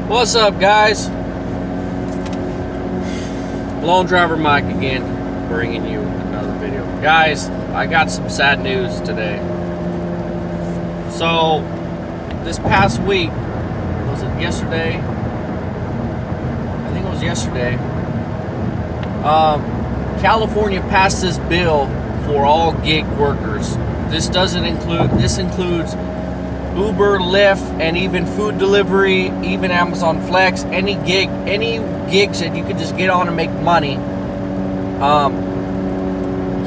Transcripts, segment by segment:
What's up, guys? Lone Driver Mike again, bringing you another video. Guys, I got some sad news today. So, this past week, was it yesterday? I think it was yesterday. California passed this bill for all gig workers. This includes Uber, Lyft, and even food delivery, even Amazon Flex, any gigs that you could just get on and make money.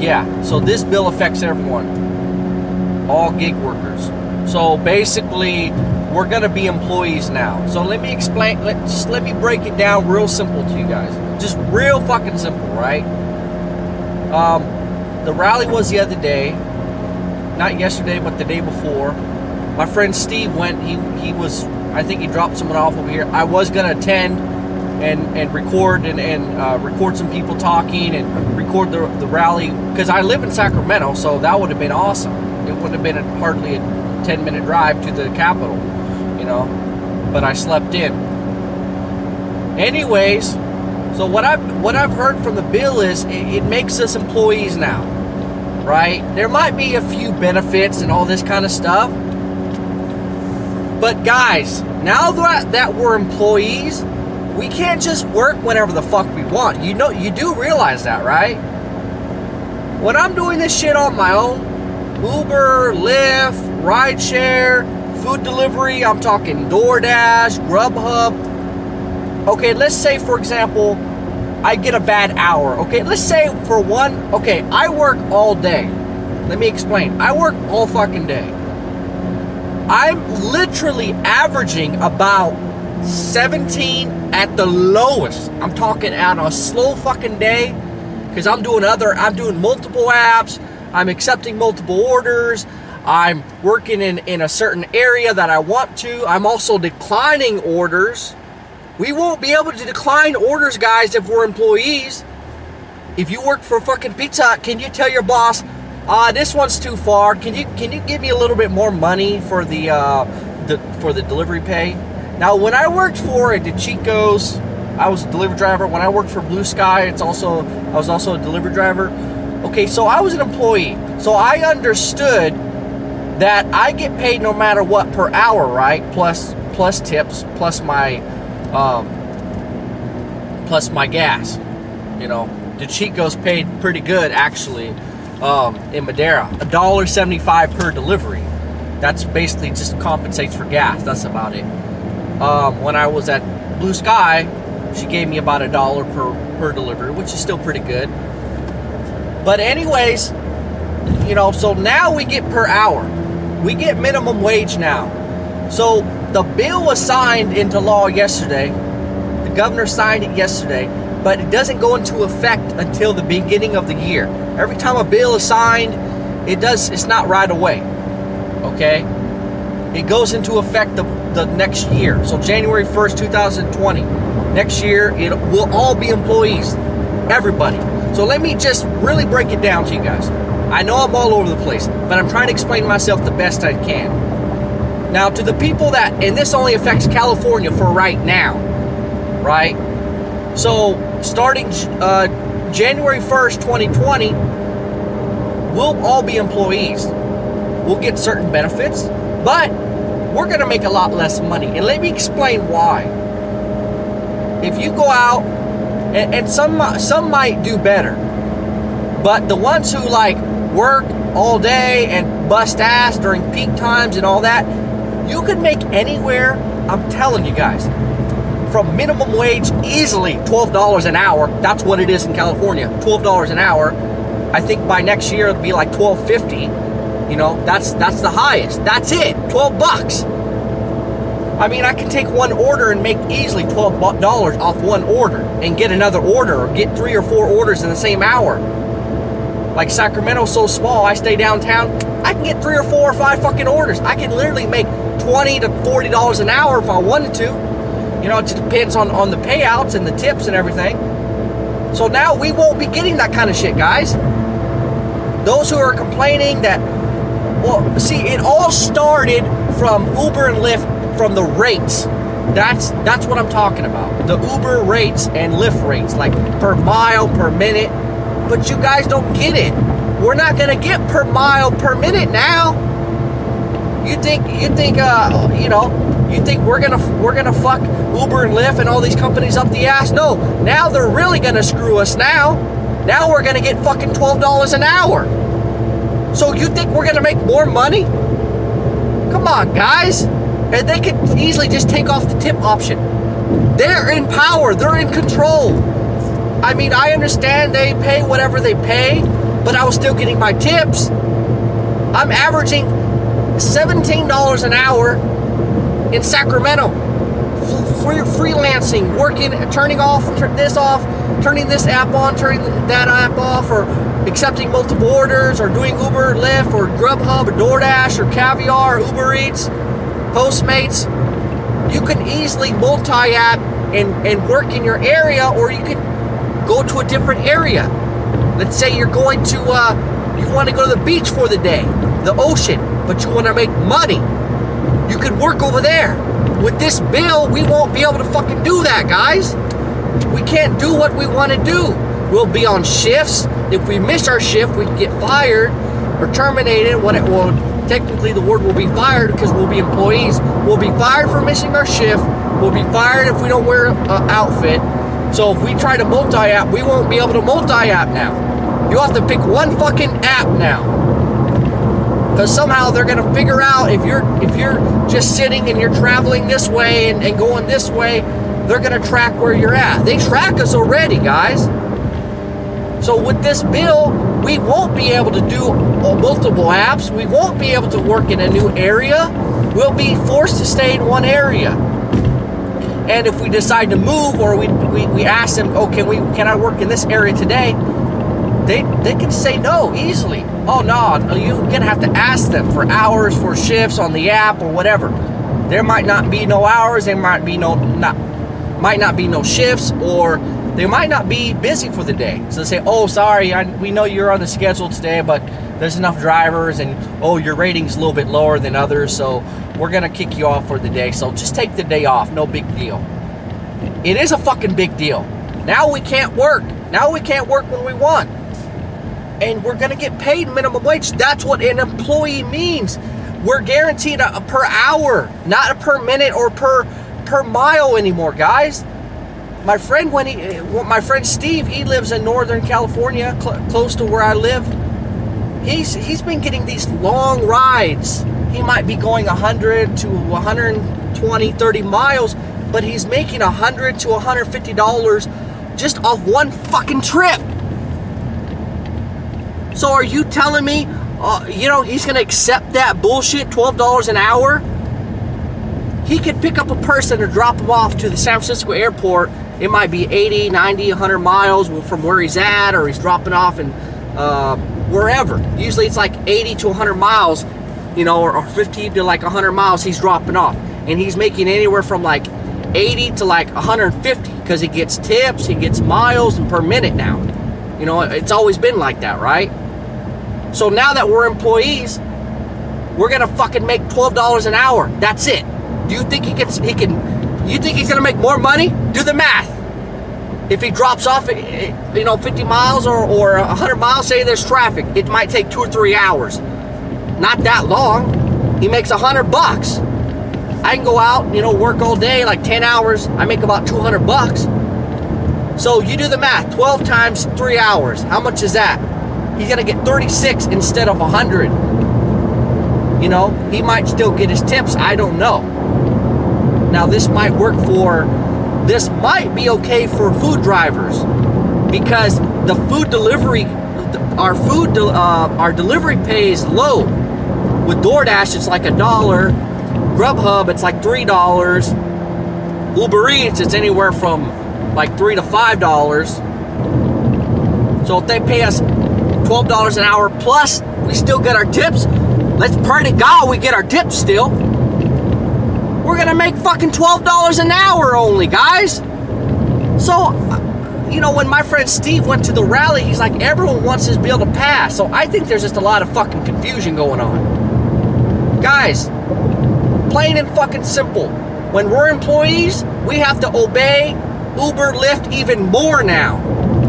Yeah, so this bill affects everyone, all gig workers. So basically, we're gonna be employees now. So let me explain, let me break it down real simple to you guys. Just real fucking simple, right? The rally was the other day, not yesterday, but the day before. My friend Steve went, he was, I think he dropped someone off over here. I was gonna attend and record and record some people talking and record the rally, because I live in Sacramento, so that would have been awesome. It would have been hardly a 10-minute drive to the Capitol, you know, but I slept in. Anyways, so what I've heard from the bill is it makes us employees now, right? There might be a few benefits and all this kind of stuff, but guys, now that we're employees, we can't just work whenever the fuck we want. You know, you do realize that, right? When I'm doing this shit on my own, Uber, Lyft, rideshare, food delivery, I'm talking DoorDash, Grubhub. Okay, let's say, for example, I get a bad hour. Okay, let's say for one, okay, I work all day. Let me explain. I work all fucking day. I'm literally averaging about 17 at the lowest. I'm talking on a slow fucking day, because I'm doing multiple apps, I'm accepting multiple orders, I'm working in a certain area that I want to. I'm also declining orders. We won't be able to decline orders, guys, if we're employees. If you work for fucking Pizza Hut, can you tell your boss, this one's too far, can you give me a little bit more money for the delivery pay? Now, when I worked for the Chico's, I was a delivery driver. When I worked for Blue Sky, I was also a delivery driver. Okay, so I was an employee. So I understood that I get paid no matter what per hour, right? Plus tips, plus my gas. You know, the Chico's paid pretty good actually in Madera. $1.75 per delivery. That's basically just compensates for gas. That's about it. When I was at Blue Sky, she gave me about $1 per delivery, which is still pretty good. But anyways, you know, so now we get per hour. We get minimum wage now. So the bill was signed into law yesterday. The governor signed it yesterday, but it doesn't go into effect until the beginning of the year. Every time a bill is signed, it's not right away. Okay? It goes into effect the next year. So January 1st, 2020. Next year, we'll all be employees. Everybody. So let me just really break it down to you guys. I know I'm all over the place, but I'm trying to explain myself the best I can. Now, to the people and this only affects California for right now, right? So, starting January 1st, 2020, we'll all be employees. We'll get certain benefits, but we're going to make a lot less money. And let me explain why. If you go out, and some might do better, but the ones who like work all day and bust ass during peak times and all that, you could make anywhere, I'm telling you guys, from minimum wage easily $12 an hour. That's what it is in California, $12 an hour. I think by next year it'll be like $12.50. You know, that's the highest. That's it, 12 bucks. I mean, I can take one order and make easily $12 off one order and get another order, or get 3 or 4 orders in the same hour. Like Sacramento's so small, I stay downtown, I can get 3 or 4 or 5 fucking orders. I can literally make $20 to $40 an hour if I wanted to. You know, it just depends on the payouts and the tips and everything. So now we won't be getting that kind of shit, guys. Those who are complaining that, well, see, it all started from Uber and Lyft, from the rates. That's what I'm talking about. The Uber rates and Lyft rates, like per mile, per minute. But you guys don't get it. We're not gonna get per mile, per minute now. You think we're gonna fuck Uber and Lyft and all these companies up the ass? No. Now they're really gonna screw us now. Now we're gonna get fucking $12 an hour. So you think we're gonna make more money? Come on, guys. And they could easily just take off the tip option. They're in power. They're in control. I mean, I understand they pay whatever they pay, but I was still getting my tips. I'm averaging $17 an hour in Sacramento. Freelancing, working, turning this off, turning this app on, turning that app off, or accepting multiple orders, or doing Uber, Lyft, or Grubhub, or Doordash, or Caviar, or Uber Eats, Postmates. You can easily multi-app and work in your area, or you can go to a different area. Let's say you're going to, you want to go to the beach for the day, the ocean, but you want to make money. You can work over there. With this bill, we won't be able to fucking do that, guys. We can't do what we want to do. We'll be on shifts. If we miss our shift, we can get fired or terminated. Technically the word will be fired because we'll be employees. We'll be fired for missing our shift. We'll be fired if we don't wear an outfit. So if we try to multi-app, we won't be able to multi-app now. You have to pick one fucking app now. Because somehow they're gonna figure out if you're just sitting and you're traveling this way and going this way, they're gonna track where you're at. They track us already, guys. So with this bill, we won't be able to do multiple apps. We won't be able to work in a new area. We'll be forced to stay in one area. And if we decide to move, or we ask them, oh, can I work in this area today? They can say no easily. Oh no, you're gonna have to ask them for hours, for shifts on the app or whatever. There might not be no hours. There might not be no shifts, or they might not be busy for the day. So they say, oh, sorry, we know you're on the schedule today, but there's enough drivers, and oh, your rating's a little bit lower than others, so we're gonna kick you off for the day. So just take the day off. No big deal. It is a fucking big deal. Now we can't work. Now we can't work when we want. And we're gonna get paid minimum wage. That's what an employee means. We're guaranteed a per hour, not a per minute or per mile anymore, guys. My friend, my friend Steve, he lives in Northern California, close to where I live. He's been getting these long rides. He might be going 100 to 120, 30 miles, but he's making $100 to $150 just off one fucking trip. So are you telling me, he's gonna accept that bullshit, $12 an hour? He could pick up a person or drop them off to the San Francisco airport. It might be 80, 90, 100 miles from where he's at, or he's dropping off in wherever. Usually it's like 80 to 100 miles, or 50 to like 100 miles he's dropping off. And he's making anywhere from like 80 to like 150 because he gets tips, he gets miles and per minute now. It's always been like that, right? So now that we're employees, we're gonna fucking make $12 an hour. That's it. Do you think you think he's gonna make more money? Do the math. If he drops off, 50 miles or 100 miles, say there's traffic, it might take 2 or 3 hours. Not that long. He makes $100. I can go out, work all day, like 10 hours. I make about $200. So you do the math. 12 times 3 hours. How much is that? He's gonna get 36 instead of 100. He might still get his tips. I don't know. Now this might be okay for food drivers, because the food delivery, our delivery pay is low. With DoorDash, it's like $1. Grubhub, it's like $3. Uber Eats, it's anywhere from like $3 to $5. So if they pay us $12 an hour plus, we still get our tips. Let's pray to God we get our tips still. We're gonna make fucking $12 an hour only, guys. So, when my friend Steve went to the rally, he's like, everyone wants this bill to pass. So I think there's just a lot of fucking confusion going on. Guys, plain and fucking simple. When we're employees, we have to obey Uber, Lyft even more now.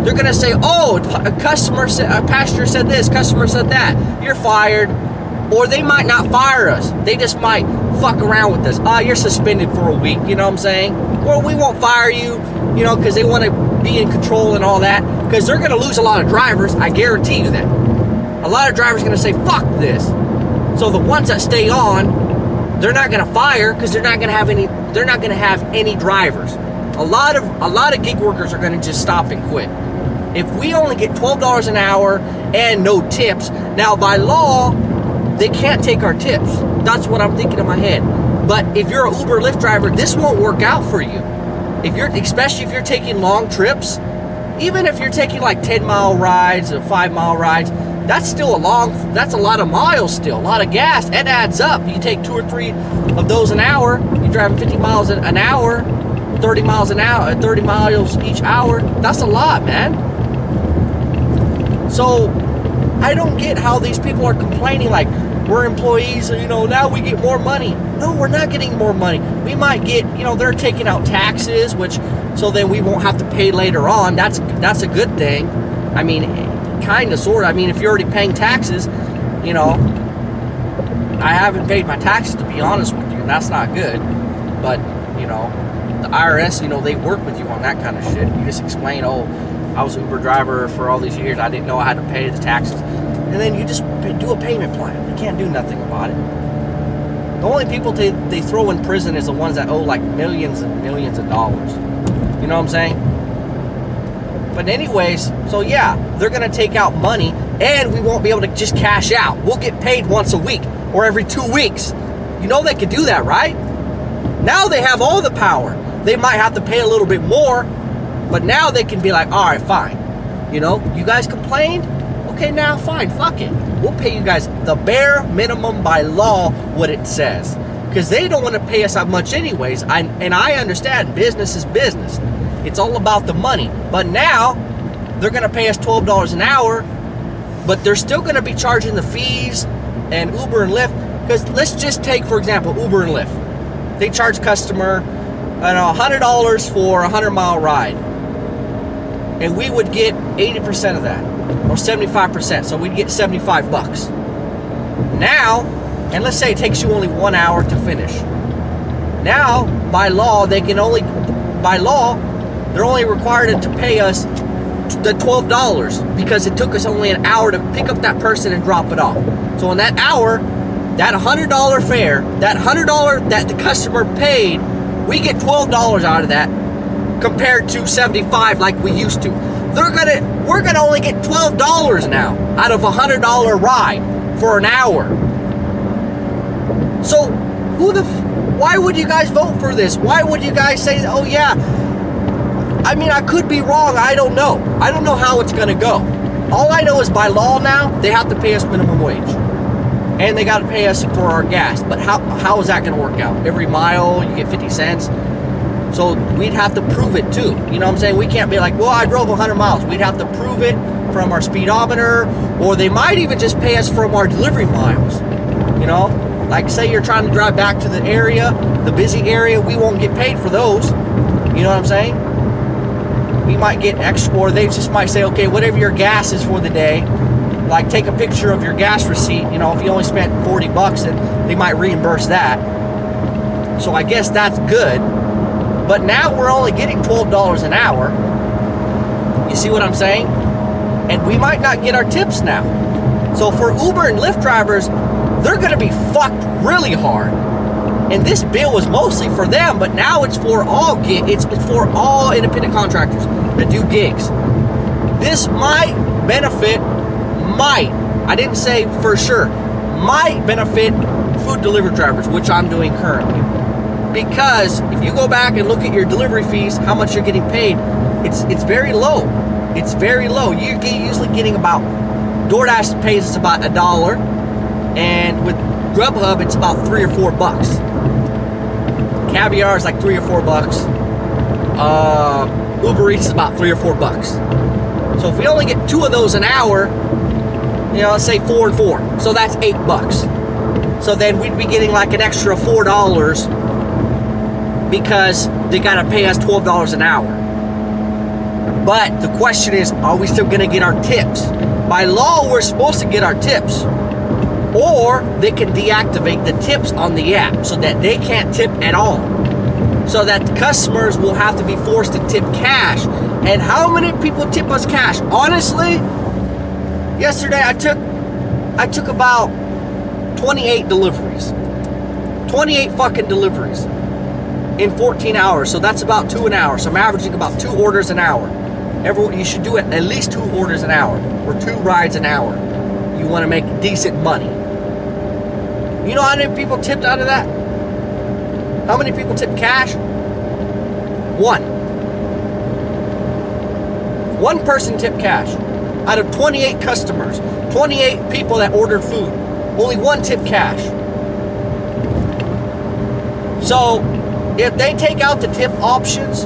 They're gonna say, oh, a passenger said this, customer said that, you're fired. Or they might not fire us. They just might fuck around with us. You're suspended for a week, you know what I'm saying? Or we won't fire you, you know, because they want to be in control and all that. Because they're gonna lose a lot of drivers, I guarantee you that. A lot of drivers are gonna say, fuck this. So the ones that stay on, they're not gonna fire because they're not gonna have any drivers. A lot of gig workers are gonna just stop and quit. If we only get $12 an hour and no tips, now by law, they can't take our tips. That's what I'm thinking in my head. But if you're an Uber Lyft driver, this won't work out for you. Especially if you're taking long trips, even if you're taking like 10-mile rides or 5-mile rides, that's a lot of miles still, a lot of gas. It adds up. You take 2 or 3 of those an hour, you're driving 50 miles an hour, 30 miles an hour, 30 miles each hour. That's a lot, man. So I don't get how these people are complaining like we're employees, you know, now we get more money. No, we're not getting more money. We might get, you know, they're taking out taxes, so then we won't have to pay later on. That's a good thing. I mean, kind of, sort of. I mean, if you're already paying taxes, you know, I haven't paid my taxes, to be honest with you, and that's not good. But, you know, the IRS, you know, they work with you on that kind of shit. You just explain, oh, I was an Uber driver for all these years. I didn't know I had to pay the taxes. And then you just do a payment plan. They can't do nothing about it. The only people they throw in prison is the ones that owe like millions and millions of dollars. You know what I'm saying? But anyways, so yeah, they're going to take out money and we won't be able to just cash out. We'll get paid once a week or every 2 weeks. You know they could do that, right? Now they have all the power. They might have to pay a little bit more, but now they can be like, all right, fine. You know, you guys complained? Okay, now fine, fuck it. We'll pay you guys the bare minimum by law, what it says. Because they don't want to pay us that much anyways. And I understand, business is business. It's all about the money. But now, they're going to pay us $12 an hour, but they're still going to be charging the fees and Uber and Lyft. Because let's just take, for example, Uber and Lyft. They charge customer, I don't know, $100 for a 100-mile ride. And we would get 80% of that, or 75%. So we'd get 75 bucks. Now, and let's say it takes you only 1 hour to finish. Now, by law, they're only required to pay us the $12 because it took us only an hour to pick up that person and drop it off. So in that hour, that $100 fare, that $100 that the customer paid, we get $12 out of that compared to $75 like we used to. We're gonna only get $12 now out of a $100 ride for an hour. So why would you guys vote for this? Why would you guys say, oh yeah? I mean, I could be wrong. I don't know. I don't know how it's gonna go. All I know is by law now, they have to pay us minimum wage. And they gotta pay us for our gas. But how is that gonna work out? Every mile, you get 50 cents. So we'd have to prove it too. You know what I'm saying? We can't be like, well, I drove 100 miles. We'd have to prove it from our speedometer, or they might even just pay us from our delivery miles. You know? Like say you're trying to drive back to the area, the busy area, we won't get paid for those. You know what I'm saying? We might get extra, or they just might say, okay, whatever your gas is for the day, like take a picture of your gas receipt. You know, if you only spent 40 bucks, then they might reimburse that. So I guess that's good. But now we're only getting $12 an hour. You see what I'm saying? And we might not get our tips now. So for Uber and Lyft drivers, they're going to be fucked really hard. And this bill was mostly for them, but now it's for all it's for all independent contractors that do gigs. This might benefit, I didn't say for sure, might benefit food delivery drivers, which I'm doing currently. Because if you go back and look at your delivery fees, how much you're getting paid, it's very low. It's very low. You're usually getting about, DoorDash pays us about $1, and with Grubhub it's about $3 or $4 bucks. Caviar is like $3 or $4 bucks. Uber Eats is about $3 or $4 bucks. So if we only get 2 of those an hour, you know, let's say 4 and 4, so that's $8 bucks. So then we'd be getting like an extra $4 because they got to pay us $12 an hour. But the question is, are we still going to get our tips? By law, we're supposed to get our tips. Or they can deactivate the tips on the app so that they can't tip at all. So that the customers will have to be forced to tip cash. And how many people tip us cash? Honestly, yesterday I took about 28 deliveries. 28 fucking deliveries in 14 hours. So that's about 2 an hour. So I'm averaging about 2 orders an hour. You should do it at least 2 orders an hour or 2 rides an hour. You want to make decent money. You know how many people tipped out of that? How many people tipped cash? 1. 1 person tipped cash. Out of 28 customers, 28 people that ordered food, only 1 tipped cash. So, if they take out the tip options,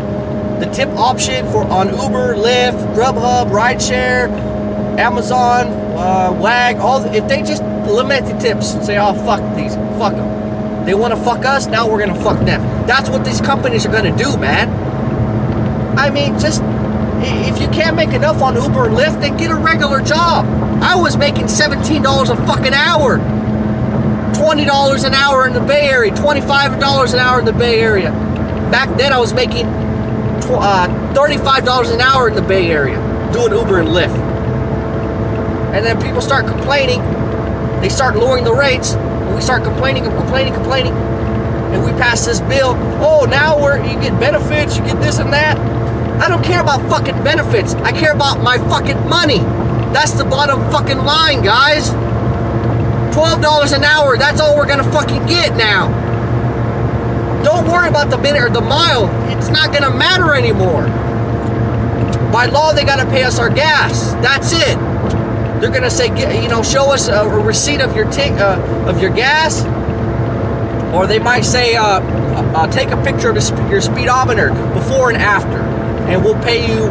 the tip option for on Uber, Lyft, Grubhub, Rideshare, Amazon, WAG, if they just eliminate the tips and say, oh, fuck them. They want to fuck us, now we're going to fuck them. That's what these companies are going to do, man. I mean, just, if you can't make enough on Uber and Lyft, then get a regular job. I was making $17 a fucking hour. $20 an hour in the Bay Area, $25 an hour in the Bay Area. Back then I was making $35 an hour in the Bay Area doing Uber and Lyft. And then people start complaining. They start lowering the rates, and we start complaining, and we pass this bill. Oh, now you get benefits, you get this and that. I don't care about fucking benefits. I care about my fucking money. That's the bottom fucking line, guys. $12 an hour, that's all we're gonna fucking get now. Don't worry about the minute or the mile. It's not gonna matter anymore. By law, they gotta pay us our gas. That's it. They're gonna say, you know, show us a receipt of your gas, or they might say, take a picture of your speedometer before and after, and we'll pay you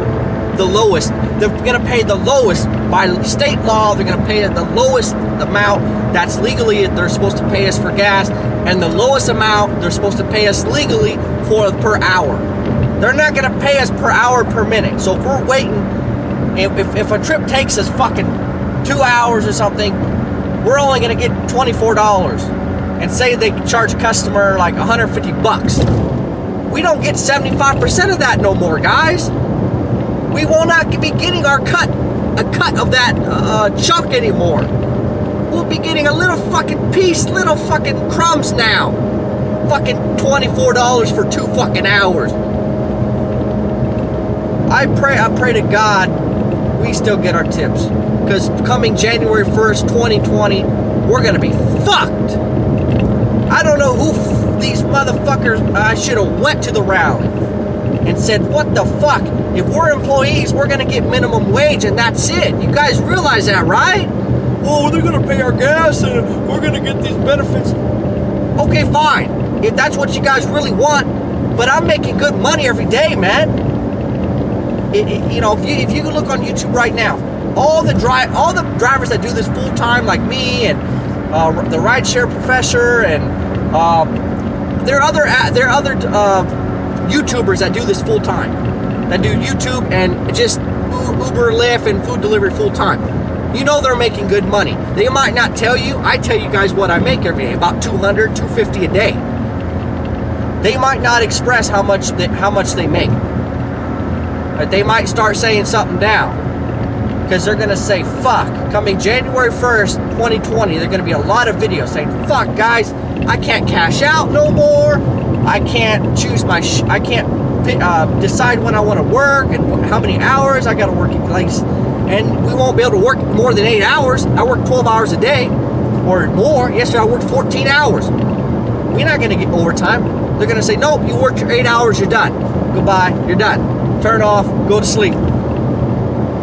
the lowest. They're gonna pay the lowest by state law. They're gonna pay the lowest amount that's legally they're supposed to pay us for gas, and the lowest amount they're supposed to pay us legally for per hour. They're not gonna pay us per hour per minute. So if we're waiting, if a trip takes us fucking 2 hours or something, we're only gonna get $24. And say they charge a customer like 150 bucks. We don't get 75% of that no more, guys. We will not be getting a cut of that chunk anymore. We'll be getting a little fucking piece, little fucking crumbs now. Fucking $24 for 2 fucking hours. I pray to God we still get our tips. Because coming January 1st, 2020, we're gonna be fucked. I don't know who these motherfuckers, I should have went to the rally and said, what the fuck? If we're employees, we're gonna get minimum wage and that's it. You guys realize that, right? Oh, they're gonna pay our gas and we're gonna get these benefits. Okay, fine. If that's what you guys really want, but I'm making good money every day, man. You know, if you look on YouTube right now, all the drivers that do this full time, like me and the rideshare professor, and there are other YouTubers that do this full time, that do YouTube and just Uber, Lyft, and food delivery full time. You know they're making good money. They might not tell you. I tell you guys what I make every day, about $200, $250 a day. They might not express how much they make. But they might start saying something down. Because they're going to say, fuck. Coming January 1st, 2020, there are going to be a lot of videos saying, fuck, guys, I can't cash out no more. I can't choose I can't decide when I want to work and how many hours I got to work in place. And we won't be able to work more than 8 hours. I work 12 hours a day or more. Yesterday I worked 14 hours. We're not going to get overtime. They're going to say, nope, you worked your 8 hours, you're done. Goodbye, you're done. Turn off, go to sleep.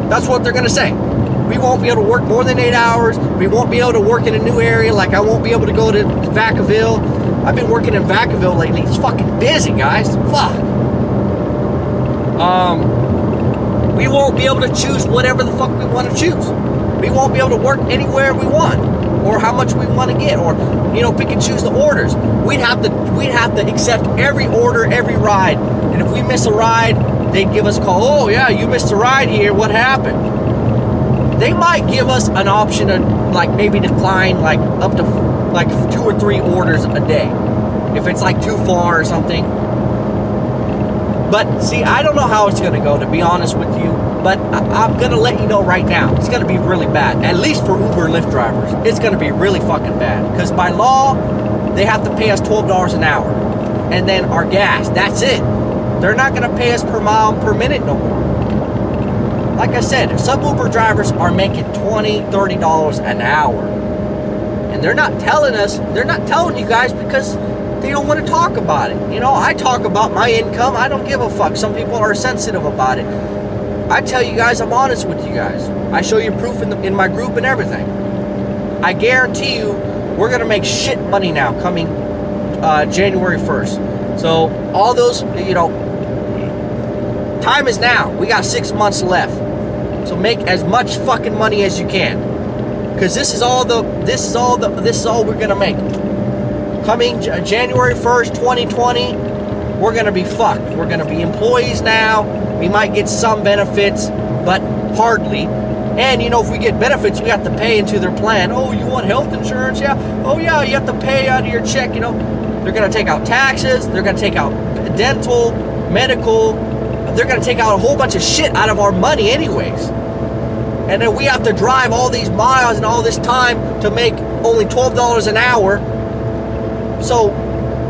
That's what they're going to say. We won't be able to work more than 8 hours. We won't be able to work in a new area. Like I won't be able to go to Vacaville. I've been working in Vacaville lately. It's fucking busy, guys. Fuck. We won't be able to choose whatever the fuck we want to choose. We won't be able to work anywhere we want. or how much we want to get, or, you know, pick and choose the orders. We'd have to accept every order, every ride. And if we miss a ride, they'd give us a call. Oh yeah, you missed a ride here. What happened? They might give us an option to, like, maybe decline like up to like 2 or 3 orders a day if it's like too far or something. But see, I don't know how it's going to go, to be honest with you. But I'm going to let you know right now, it's going to be really bad. At least for Uber and Lyft drivers, it's going to be really fucking bad. Because by law, they have to pay us $12 an hour. And then our gas, that's it. They're not going to pay us per mile and per minute no more. Like I said, some Uber drivers are making $20, $30 an hour. And they're not telling us, they're not telling you guys because they don't want to talk about it. You know, I talk about my income. I don't give a fuck. Some people are sensitive about it. I tell you guys, I'm honest with you guys. I show you proof in my group and everything. I guarantee you, we're going to make shit money now coming January 1st. So all those, you know, time is now. We got 6 months left. So make as much fucking money as you can. Because this is all we're going to make. Coming January 1st, 2020, we're going to be fucked. We're going to be employees now. We might get some benefits, but hardly. And, you know, if we get benefits, we have to pay into their plan. Oh, you want health insurance? Yeah. Oh, yeah, you have to pay out of your check, you know. They're going to take out taxes. They're going to take out dental, medical. They're going to take out a whole bunch of shit out of our money anyways. And then we have to drive all these miles and all this time to make only $12 an hour. So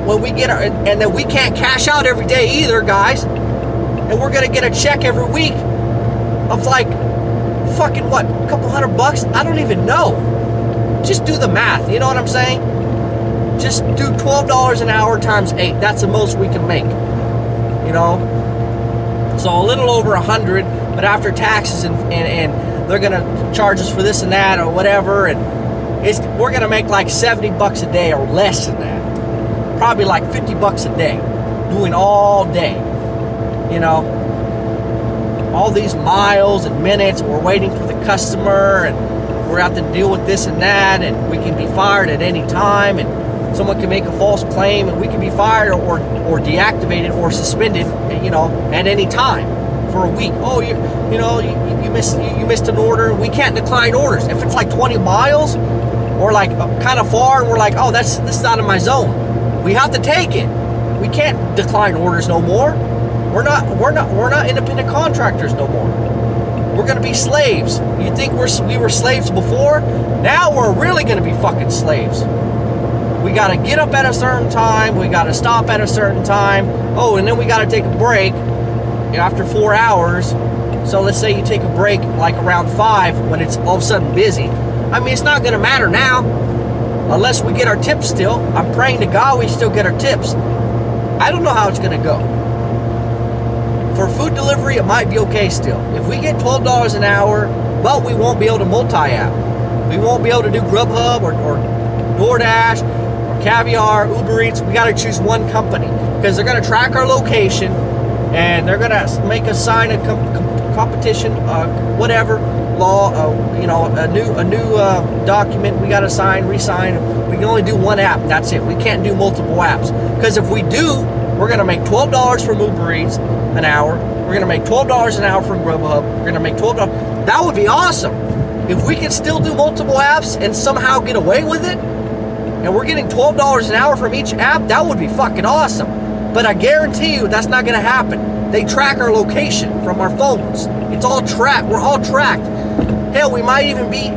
when we get our, and then we can't cash out every day either, guys. And we're gonna get a check every week of like fucking what, a couple $100? I don't even know. Just do the math, you know what I'm saying? Just do $12 an hour times 8. That's the most we can make. You know? So a little over 100, but after taxes and they're gonna charge us for this and that or whatever, and we're gonna make like $70 a day or less than that. Probably like $50 a day, doing all day. You know, all these miles and minutes, we're waiting for the customer, and we're have to deal with this and that, and we can be fired at any time, and someone can make a false claim, and we can be fired or deactivated or suspended, you know, at any time for a week. Oh, you missed an order. We can't decline orders if it's like 20 miles or like kind of far, and we're like, oh, this is out of my zone. We have to take it. We can't decline orders no more. We're not independent contractors no more. We're gonna be slaves. You think we were slaves before? Now we're really gonna be fucking slaves. We gotta get up at a certain time. We gotta stop at a certain time. Oh, and then we gotta take a break after 4 hours. So let's say you take a break like around 5 when it's all of a sudden busy. I mean, it's not gonna matter now unless we get our tips still. I'm praying to God we still get our tips. I don't know how it's gonna go. For food delivery, it might be okay still. If we get $12 an hour, but we won't be able to multi-app. We won't be able to do Grubhub or Doordash or Caviar, Uber Eats. We got to choose one company because they're going to track our location and they're going to make us sign a competition, whatever law, you know, a new document. We got to sign, re-sign. We can only do one app. That's it. We can't do multiple apps because if we do, we're going to make $12 from Uber Eats an hour. We're going to make $12 an hour from Grubhub. We're going to make $12. That would be awesome. If we could still do multiple apps and somehow get away with it, and we're getting $12 an hour from each app, that would be fucking awesome. But I guarantee you that's not going to happen. They track our location from our phones. It's all tracked. We're all tracked. Hell, we might even be,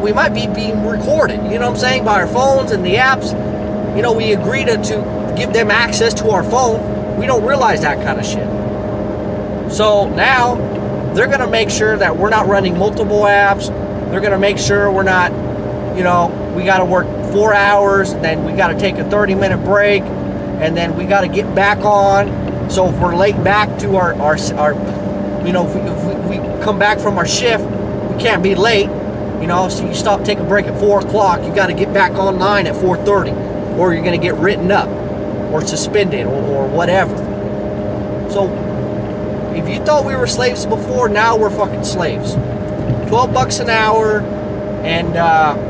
we might be being recorded, you know what I'm saying, by our phones and the apps. You know, we agree to give them access to our phone. We don't realize that kind of shit. So now they're going to make sure that we're not running multiple apps. They're going to make sure we're not, you know, we got to work 4 hours, then we got to take a 30-minute break, and then we got to get back on. So if we're late back to our you know, if we come back from our shift, we can't be late, you know, so you stop, take a break at 4 o'clock, you got to get back online at 4:30, or you're going to get written up or suspended or whatever. So if you thought we were slaves before, now we're fucking slaves. $12 an hour, and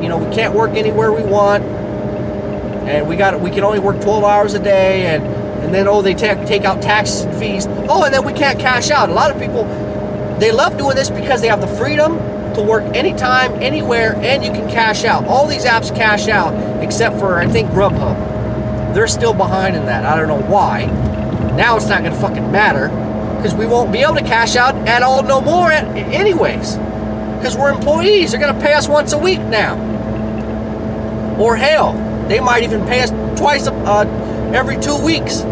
you know, we can't work anywhere we want, and we can only work 12 hours a day, and then they take out taxes and fees. Oh, and then we can't cash out. A lot of people, they love doing this because they have the freedom to work anytime, anywhere, and you can cash out. All these apps cash out except for, I think, Grubhub. They're still behind in that. I don't know why. Now it's not going to fucking matter, because we won't be able to cash out at all no more anyways, because we're employees. They're going to pay us once a week now, or hell, they might even pay us twice every 2 weeks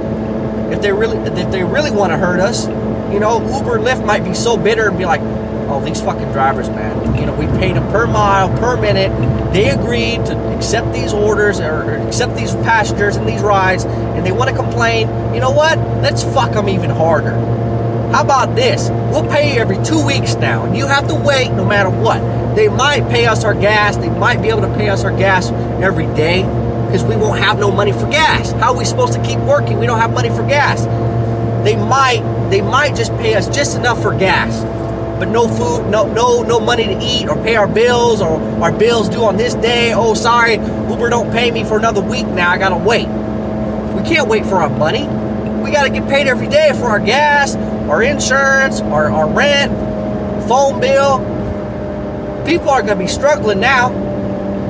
if they really want to hurt us. You know, Uber and Lyft might be so bitter and be like, oh, these fucking drivers, man, you know, we paid them per mile, per minute. They agreed to accept these orders or accept these passengers and these rides, and they want to complain. You know what? Let's fuck them even harder. How about this? We'll pay you every 2 weeks now, and you have to wait no matter what. They might pay us our gas. They might be able to pay us our gas every day, because we won't have no money for gas. How are we supposed to keep working? We don't have money for gas. They might just pay us just enough for gas, but no food, no money to eat or pay our bills, or our bills due on this day. Oh, sorry, Uber don't pay me for another week now. I gotta wait. We can't wait for our money. We gotta get paid every day for our gas, our insurance, our rent, phone bill. People are gonna be struggling now.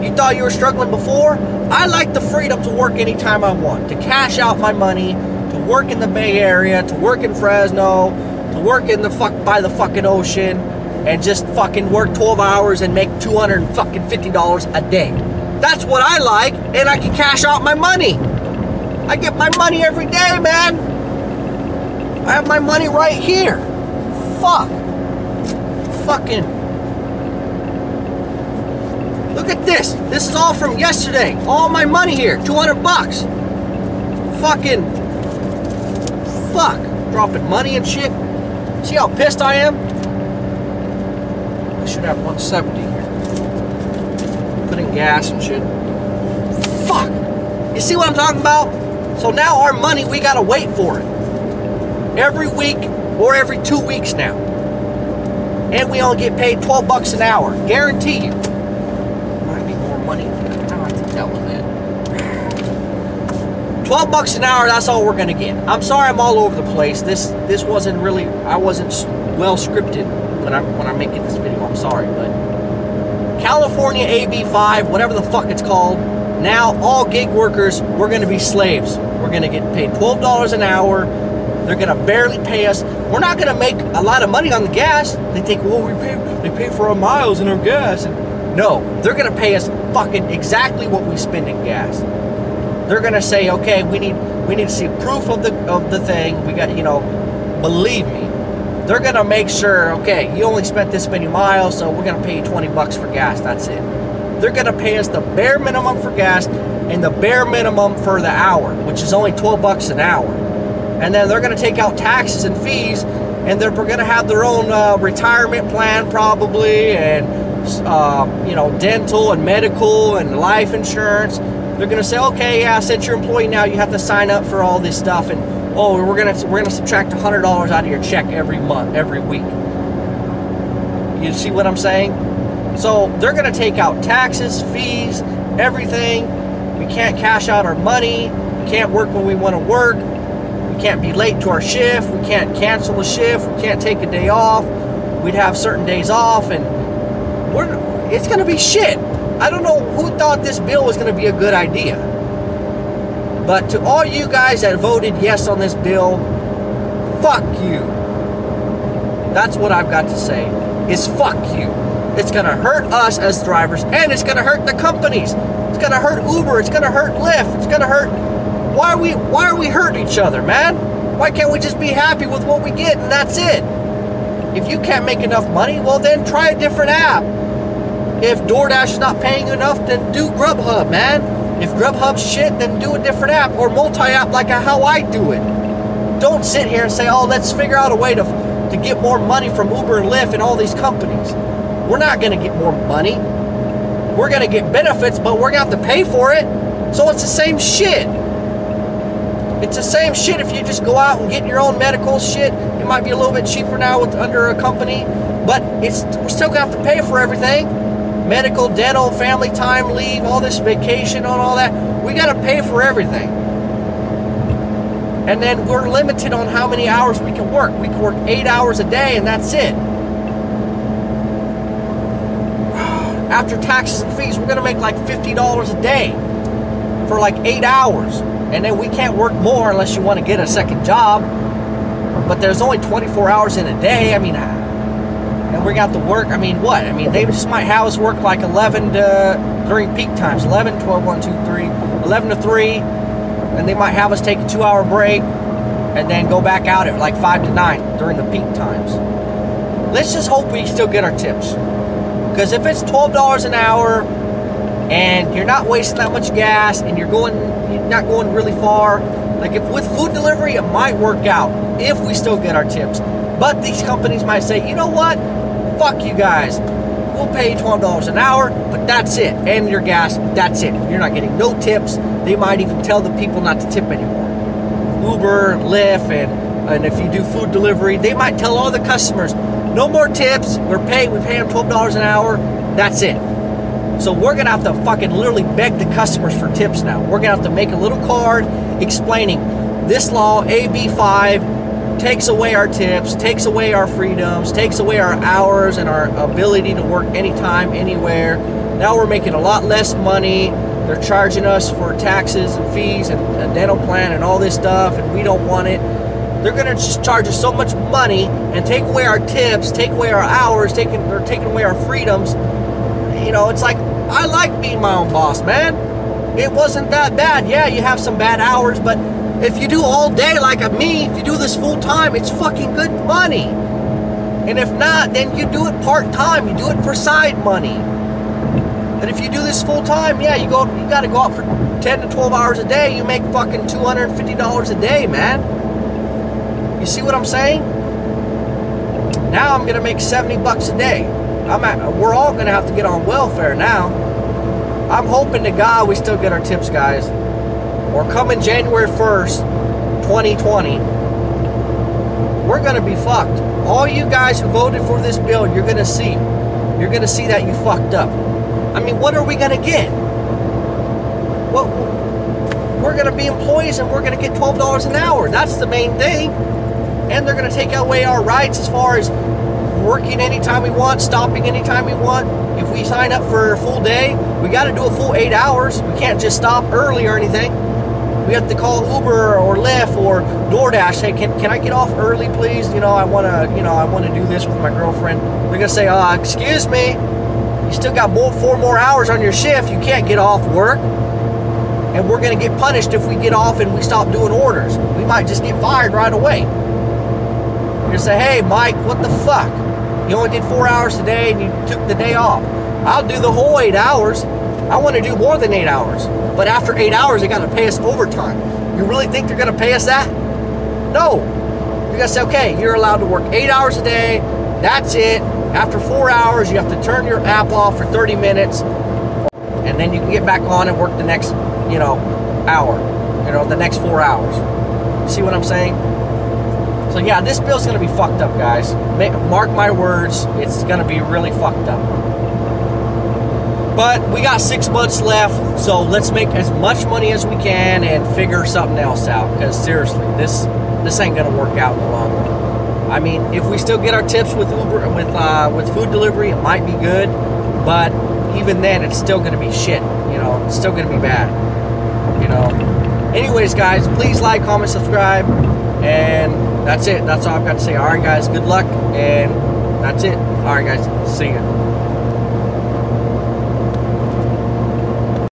You thought you were struggling before? I like the freedom to work anytime I want, to cash out my money, to work in the Bay Area, to work in Fresno, to work in by the fucking ocean, and just fucking work 12 hours and make $250 a day. That's what I like, and I can cash out my money. I get my money every day, man. I have my money right here. Fuck. Fucking. Look at this. This is all from yesterday. All my money here. 200 bucks. Fucking. Fuck. Dropping money and shit. See how pissed I am? I should have 170 here. Put in gas and shit. Fuck. You see what I'm talking about? So now our money, we gotta wait for it. Every week or every 2 weeks now. And we only get paid 12 bucks an hour. Guarantee you. Might be more money. I don't have to tell them that. 12 bucks an hour, that's all we're gonna get. I'm sorry I'm all over the place. This wasn't really, I wasn't well scripted when I'm making this video. I'm sorry, but California AB5, whatever the fuck it's called, now all gig workers, we're gonna be slaves. We're gonna get paid $12 an hour. They're gonna barely pay us. We're not gonna make a lot of money on the gas. They think, well, they pay for our miles and our gas. And no, they're gonna pay us fucking exactly what we spend in gas. They're gonna say, okay, we need to see proof of the thing. We got, you know, believe me, they're gonna make sure, okay, you only spent this many miles, so we're gonna pay you 20 bucks for gas. That's it. They're gonna pay us the bare minimum for gas and the bare minimum for the hour, which is only 12 bucks an hour. And then they're gonna take out taxes and fees, and they're gonna have their own retirement plan probably, and you know, dental and medical and life insurance. They're gonna say, okay, yeah, since you're an employee now, you have to sign up for all this stuff, and oh, we're gonna subtract $100 out of your check every month, every week. You see what I'm saying? So they're gonna take out taxes, fees, everything. We can't cash out our money. We can't work when we want to work. We can't be late to our shift. We can't cancel a shift. We can't take a day off. We'd have certain days off, and it's gonna be shit. I don't know who thought this bill was going to be a good idea. But to all you guys that voted yes on this bill, fuck you. That's what I've got to say, is fuck you. It's going to hurt us as drivers, and it's going to hurt the companies. It's going to hurt Uber. It's going to hurt Lyft. It's going to hurt... Why are we hurting each other, man? Why can't we just be happy with what we get and that's it? If you can't make enough money, well then try a different app. If Doordash is not paying you enough, then do Grubhub, man. If Grubhub's shit, then do a different app or multi-app like how I do it. Don't sit here and say, oh, let's figure out a way to get more money from Uber and Lyft and all these companies. We're not going to get more money. We're going to get benefits, but we're going to have to pay for it. So it's the same shit. It's the same shit if you just go out and get your own medical shit. It might be a little bit cheaper now under a company, but we're still going to have to pay for everything. medical, dental, family time leave, all this vacation and all that. We got to pay for everything. And then we're limited on how many hours we can work. We can work 8 hours a day and that's it. After taxes and fees, we're gonna make like $50 a day for like 8 hours. And then we can't work more unless you want to get a second job. But there's only 24 hours in a day. I mean, and we got to work, I mean, what? I mean, they just might have us work like 11 to, during peak times, 11, 12, 1, 2, 3, 11 to 3, and they might have us take a 2-hour break, and then go back out at like 5 to 9 during the peak times. Let's just hope we still get our tips. Because if it's $12 an hour, and you're not wasting that much gas, and you're not going really far, like if with food delivery, it might work out if we still get our tips. But these companies might say, you know what? Fuck you guys. We'll pay you $12 an hour, but that's it. And your gas, that's it. You're not getting no tips. They might even tell the people not to tip anymore. Uber, Lyft, and if you do food delivery, they might tell all the customers, no more tips. We pay them $12 an hour. That's it. So we're going to have to fucking literally beg the customers for tips now. We're going to have to make a little card explaining this law, AB5, takes away our tips, takes away our freedoms, takes away our hours and our ability to work anytime, anywhere. Now we're making a lot less money. They're charging us for taxes and fees and a dental plan and all this stuff, and we don't want it. They're going to just charge us so much money and take away our tips, take away our hours, they're taking away our freedoms. You know, it's like, I like being my own boss, man. It wasn't that bad. Yeah, you have some bad hours, but if you do all day like me, if you do this full time, it's fucking good money. And if not, then you do it part time. You do it for side money. And if you do this full time, yeah, you got to go out for 10 to 12 hours a day. You make fucking $250 a day, man. You see what I'm saying? Now I'm gonna make 70 bucks a day. We're all gonna have to get on welfare now. I'm hoping to God we still get our tips, guys. Or coming January 1st, 2020, we're gonna be fucked. All you guys who voted for this bill, you're gonna see that you fucked up. I mean, what are we gonna get? Well, we're gonna be employees and we're gonna get $12 an hour. That's the main thing. And they're gonna take away our rights as far as working anytime we want, stopping anytime we want. If we sign up for a full day, we got to do a full 8 hours. We can't just stop early or anything. We have to call Uber or Lyft or Doordash. Say, can I get off early, please? You know, I want to do this with my girlfriend. They're gonna say, excuse me, you still got 4 more hours on your shift. You can't get off work. And we're gonna get punished if we get off and we stop doing orders. We might just get fired right away. You're gonna say, hey, Mike, what the fuck? You only did 4 hours today and you took the day off. I'll do the whole 8 hours. I want to do more than 8 hours. But after 8 hours, they got to pay us overtime. You really think they're going to pay us that? No. You're going to say, okay, you're allowed to work 8 hours a day. That's it. After 4 hours, you have to turn your app off for 30 minutes. And then you can get back on and work the next, hour. The next 4 hours. You see what I'm saying? So yeah, this bill's gonna be fucked up, guys. Mark my words, it's gonna be really fucked up. But we got 6 months left, so let's make as much money as we can and figure something else out. Because seriously, this ain't gonna work out in the long run. I mean, if we still get our tips with Uber, with food delivery, it might be good. But even then, it's still gonna be shit. It's still gonna be bad. Anyways, guys, please like, comment, subscribe, and that's it. That's all I've got to say. All right, guys, good luck, and that's it. All right, guys, see ya.